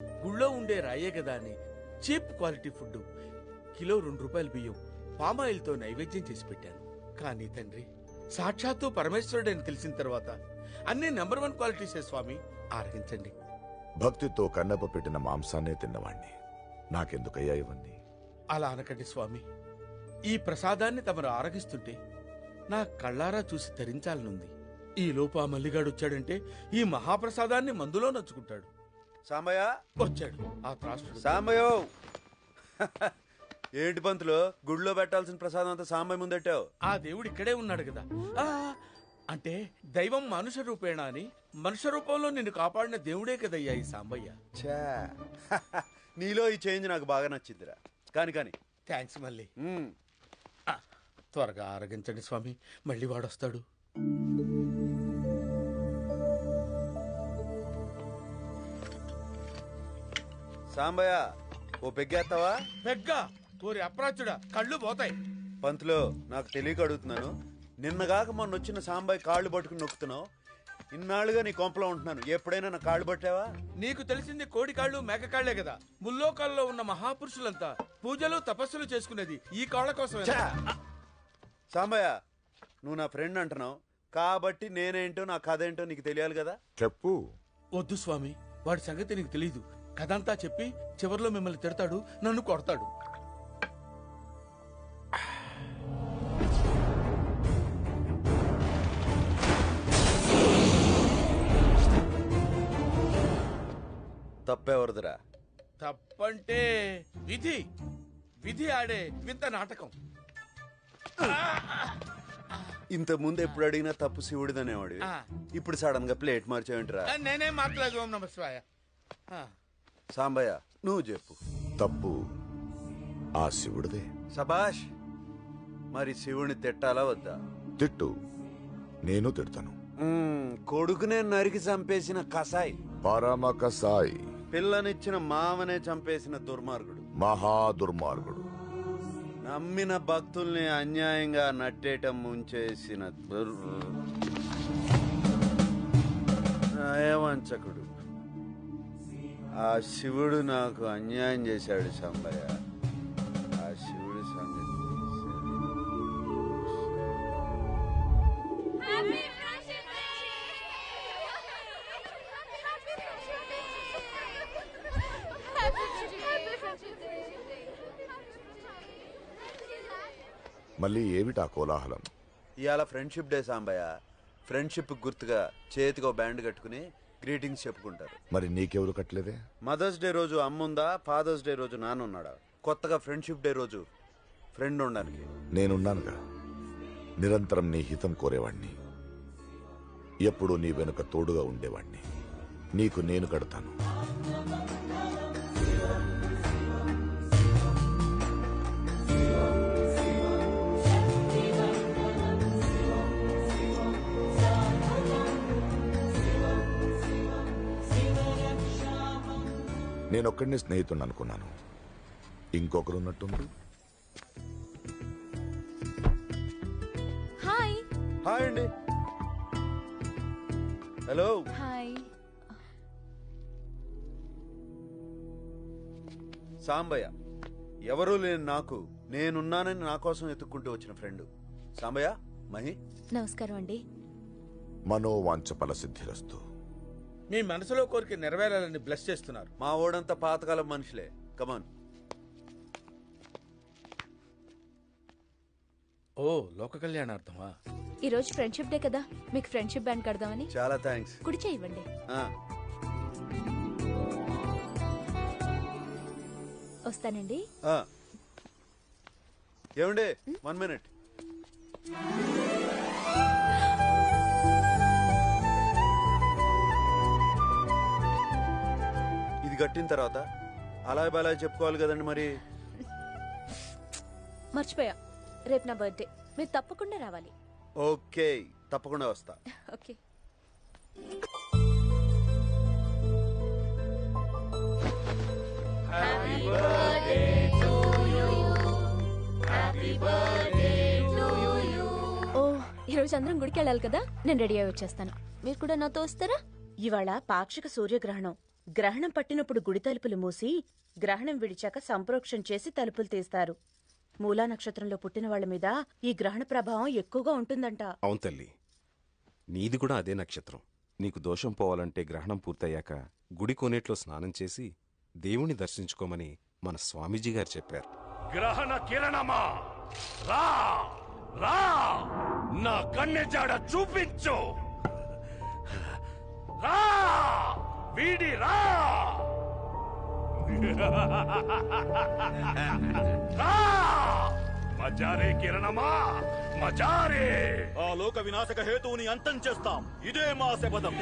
గుళ్ళో ఉండే రాయే కదా అని చీప్ క్వాలిటీ ఫుడ్, కిలో 2 రూపాయల బియ్యం, పామాయిల్తో నైవేద్యం చేసి పెట్టాను. కానీ తండ్రి, సాక్షాత్తు పరమేశ్వరుడని తెలిసిన తర్వాత అన్ని నెంబర్ 1 క్వాలిటీసే స్వామి. ఆరగించండి. భక్తితో కన్నప్ప పెట్టిన మాంసాన్నే తిన్నవాణ్ణి, నాకెందుకయ్యా ఇవన్నీ? అలా అనకండి స్వామి. ఈ ప్రసాదాన్ని తమరు ఆరగిస్తుంటే నా కళ్ళారా చూసి తరించాలనుంది. ఈ లోపు ఆ మల్లిగాడు వచ్చాడంటే ఈ మహాప్రసాదాన్ని మందులో నచ్చుకుంటాడు. సాంబయ్య వచ్చాడు ఆ త్రాసుడు. సాంబయ్యో ఏంటి పంతులు, గుడిలో పెట్టాల్సిన ప్రసాదం అంతా సాంబయ్య ముందెట్టావు? ఆ దేవుడు ఇక్కడే ఉన్నాడు కదా. అంటే దైవం మనుష్య రూపేణ అని, మనుష్య రూపంలో నిన్ను కాపాడిన దేవుడే కదయ్యా ఈ సాంబయ్య. ఛా, నీలో ఈ చేంజ్ నాకు బాగా నచ్చిందిరా. కాని కాని థ్యాంక్స్ మళ్ళీ. త్వరగా ఆరగించండి స్వామి, మళ్ళీ వాడొస్తాడు. సాంబయ్య ఓ పెగ్గేస్తావా? పెగ్గా? ఓరి అప్రాచుడా, కళ్ళు పోతాయి. పంతులు, నాకు తెలియక అడుగుతున్నాను. నిన్నగాక మొన్న వచ్చిన సాంబయ్య కాళ్ళు పట్టుకుని నొక్కుతున్నావు. ఇన్నాళ్ళుగా నీ కొంపలో ఉంటున్నాను, ఎప్పుడైనా నా కాళ్ళు పట్టావా? నీకు తెలిసింది కోడి కాళ్ళు మేక కాళ్లే కదా. ముల్లోకాల్లో ఉన్న మహాపురుషులంతా పూజలు తపస్సులు చేసుకునేది ఈ కాళ్ళ కోసం. సాంబయ్య, నువ్వు నా ఫ్రెండ్ అంటున్నావు కాబట్టి నేనేంటో నా కథ ఏంటో నీకు తెలియాలి కదా. చెప్పు. వద్దు స్వామి, వాడి సంగతి నీకు తెలీదు. కథంతా చెప్పి చివర్లో మిమ్మల్ని తిడతాడు, నన్ను కొడతాడు. తప్పెవరిదిరా? తప్పంటే విధి. విధి ఆడే వింత నాటకం. ఇంత ముందు ఎప్పుడు అడిగినా తప్పు శివుడిదనేవాడు, ఇప్పుడు సడన్ గా ప్లేట్ మార్చేయండిరా. నేనే మాట్లాడదు. ఓం నమః శివాయ. సాంబయ్య నువ్వు చెప్పు. తప్పు ఆ శివుడిదే. సబాష్. మరి శివుని తిట్టాలా వద్దా? తిట్టు, నేను తిడతాను. కొడుకునే నరికి చంపేసిన కసాయి, పరమ కసాయి, పిల్లనిచ్చిన మామనే చంపేసిన దుర్మార్గుడు, మహా దుర్మార్గుడు, నమ్మిన భక్తుల్ని అన్యాయంగా నట్టేయటం ముంచేసిన నయవంచకుడు. ఆ శివుడు నాకు అన్యాయం చేశాడు సాంబయ్య. ఆ శివుడి సంగతి మళ్ళీ ఏమిటా కోలాహలం? ఇవాళ ఫ్రెండ్షిప్ డే సాంబయ్య. ఫ్రెండ్షిప్ గుర్తుగా చేతికి బ్యాండ్ కట్టుకుని గ్రీటింగ్స్ చెప్పుకుంటారు. మరి నీకెవరు కట్టలేదే? మదర్స్ డే రోజు అమ్ముందా, ఫాదర్స్ డే రోజు నాన్నున్నాడా? కొత్తగా ఫ్రెండ్షిప్ డే రోజు ఫ్రెండ్ ఉండడానికి నేనున్నానుగా. నిరంతరం నీ హితం కోరేవాణ్ణి, ఎప్పుడూ నీ వెనుక తోడుగా ఉండేవాణ్ణి. నీకు నేను కడతాను. నేనొక్కడిని స్నేహితుడిని అనుకున్నాను, ఇంకొకరు ఉన్నట్టుంది. హాయ్. హాయ్ అండి. హలో. హాయ్. సాంబయ్య ఎవరూ లేని నాకు నేనున్నానని నా కోసం ఎత్తుక్కుంటూ వచ్చిన ఫ్రెండ్ సాంబయ్య. మహి నమస్కారం అండి. మనోవాంఛ ఫలసిద్ధిరస్తు. మీ మనసులో కోరిక నెరవేరాలని బ్లెస్ చేస్తున్నారు. మా ఓడంతా పాతకాలం మనుషులే. కమాన్. ఓ, లోక కళ్యాణార్థమా? ఈ రోజు ఫ్రెండ్షిప్ డే కదా, మీకు ఫ్రెండ్షిప్ బ్యాండ్ కడదామని. చాలా థ్యాంక్స్. కుడి చేయండి. వస్తానండి. ఏమండి, 1 minute. ఇది కట్టిన తర్వాత అలా బలా చెప్పుకోవాలి కదండి. మరి మర్చిపోయా, రేపు నా బర్త్డే, మీరు తప్పకుండా రావాలి. ఓకే, తప్పకుండా వస్తా. ఓకే. ఓ, ఈరోజు అందరం గుడికి వెళ్ళాలి కదా, నేను రెడీ అయి వచ్చేస్తాను. మీరు కూడా నాతో వస్తారా? ఇవాళ పాక్షిక సూర్యగ్రహణం, గ్రహణం పట్టినప్పుడు గుడి తలుపులు మూసి గ్రహణం విడిచాక సంప్రోక్షం చేసి తలుపులు తీస్తారు. మూలా నక్షత్రంలో పుట్టిన వాళ్ల మీద ఈ గ్రహణ ప్రభావం ఎక్కువగా ఉంటుందంట. అవును తల్లి, నీది కూడా అదే నక్షత్రం. నీకు దోషం పోవాలంటే గ్రహణం పూర్తయ్యాక గుడి కోనేట్లో స్నానం చేసి దేవుణ్ణి దర్శించుకోమని మన స్వామీజీ గారు చెప్పారు. గ్రహణ కిరణమా రా రా, నా కన్నెజాడ చూపించు. రా వీడి రా రా, మజారే కిరణమా మజారే. ఆ లోక వినాశక హేతువుని అంతం చేస్తాం. ఇదే మా శపథం.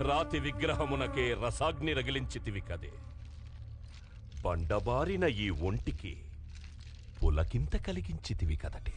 రాతి విగ్రహమునకే రసాగ్ని రగిలించితివి కదే. బండబారిన ఈ ఒంటికి పులకింత కలిగించితివి కదటే.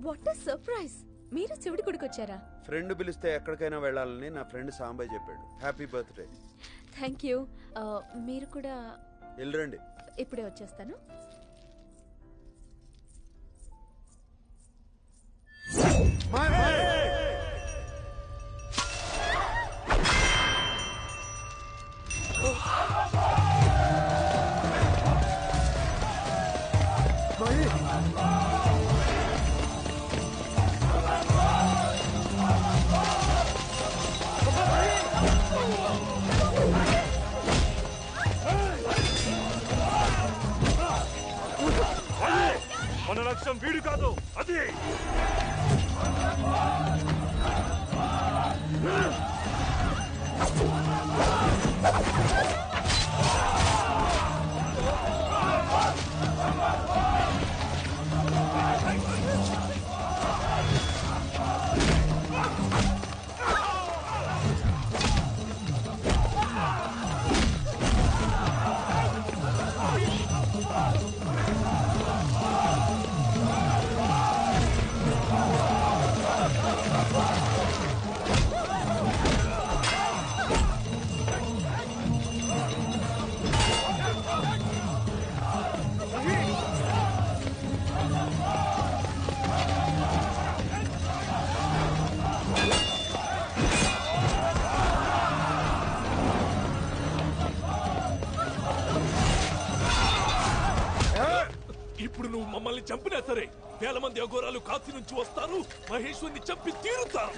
What a surprise! మీరు శివుడి గుడికి వచ్చారా? ఫ్రెండ్ పిలిస్తే ఎక్కడికైనా వెళ్ళాలని నా ఫ్రెండ్ సాంబయ్య చెప్పాడు. Happy birthday. Thank you. మీరు కూడా వెళ్ళరండి. ఇప్పుడే వచ్చేస్తాను. మన లక్ష్యం వీడు కాదు, అది. మమ్మల్ని చంపినా సరే వేల మంది అఘోరాలు కాశీ నుంచి వస్తారు, మహేశ్వరిని చంపి తీరుతారు.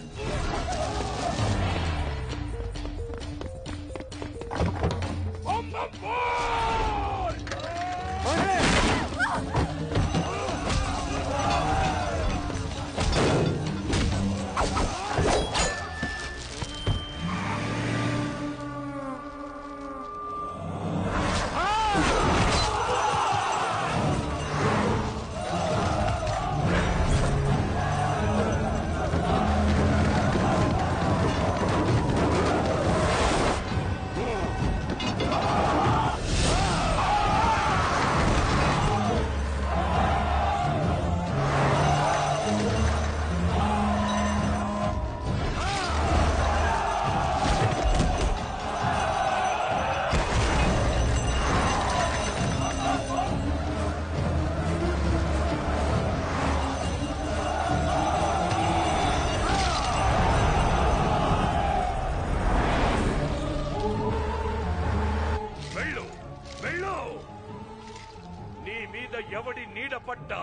నీ మీద ఎవడి నీడ పడ్డా,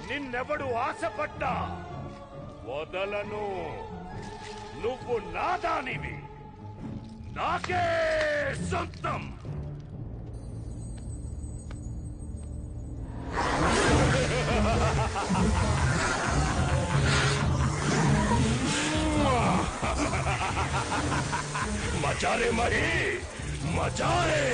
నిన్నెవడు ఆశపడ్డా వదలను. నువ్వు నాదానివి, నాకే సొంతం. మజారే మరి మజారే.